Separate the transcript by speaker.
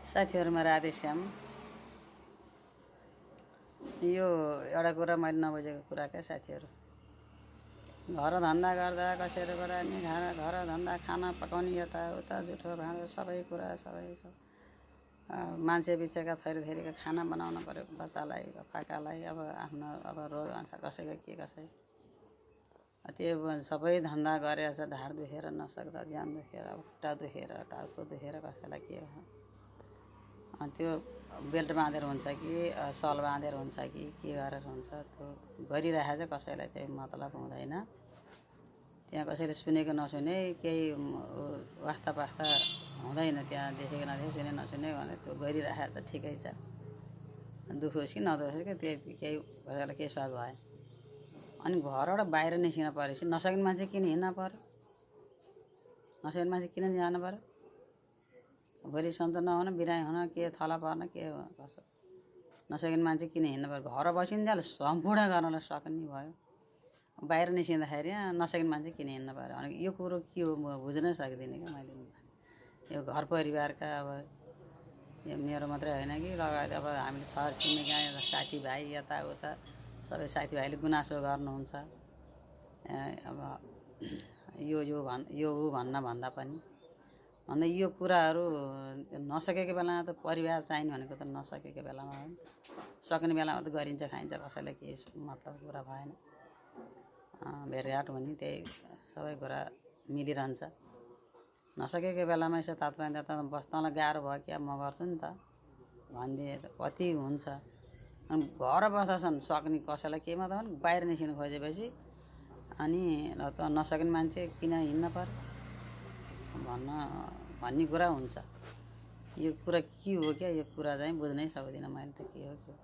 Speaker 1: साथीहरूमा राधेश्याम। यो एउटा कुरा मैले नबुझेको कुरा क्या साथीहरू, घर धन्दा गर्दा कसैहरूबाट नि घर धन्दा खाना पकाउने यताउता जुठो भाँडो सबै कुरा सबै मान्छे बिचेका थरी थरीका खाना बनाउनु पऱ्यो बच्चालाई पाकालाई। अब आफ्नो अब रोग अनुसार कसैको के कसै त्यो सबै धन्दा गरेछ, ढाड दुखेर नसक्दा ज्यान दुखेर खुट्टा दुखेर टाउको दुखेर कसैलाई के त्यो बेल्ट बाँधेर हुन्छ कि सल बाँधेर हुन्छ कि के गरेर हुन्छ, त्यो गरिरहेको चाहिँ कसैलाई त्यही मतलब हुँदैन। त्यहाँ कसैले सुनेको नसुने केही वास्ता पास्ता हुँदैन, त्यहाँ देखेको नदेखेको सुने नसुने भने त्यो गरिरहेको छ ठिकै छ। दुःख होस् कि नदुख होस् कि त्यही केही कसैलाई केही स्वाद भएन। अनि घरबाट बाहिर निस्किन परेपछि नसकिने मान्छे किन हिँड्न पर्यो, नसकिने मान्छे किन जानु पर्यो? भोलि सन्त नहुन बिरामी हुन के थला पर्न के कसो नसकिने मान्छे किन हिँड्नु पर्यो? घर बसिन्जेल सम्पूर्ण गर्नलाई सक्ने भयो, बाहिर निस्किँदाखेरि नसकिने मान्छे किन हिँड्नु पर्यो? अनि यो कुरो के हो म बुझ्नै सक्दिनँ क्या मैले। यो घर परिवारका अब यो मेरो मात्रै होइन कि लगायत अब हामीले छर छिमेकी साथीभाइ यताउता सबै साथीभाइले गुनासो गर्नुहुन्छ। अब यो भन्न भन्दा पनि अन्त यो कुराहरू नसकेको बेलामा त परिवार चाहिने भनेको त नसकेको बेलामा हो नि त। सक्ने बेलामा त गरिन्छ खाइन्छ, कसैलाई केही मतलब कुरा भएन। भेटघाट हुने त्यही सबै कुरा मिलिरहन्छ। नसकेको बेलामा यसो तात्पर्य त बस्नलाई गाह्रो भयो क्या म गर्छु नि त भनिदिए त कति हुन्छ। अनि घर बस्दाछन् सक्ने कसैलाई केही मतलब बाहिर निस्किनु खोजेपछि अनि त नसक्ने मान्छे किन हिँड्न पर्यो भन्ने कुरा हुन्छ। यो कुरा के हो क्या? यो कुरा चाहिँ बुझ्नै सक्दिनँ मैले त के हो के हो।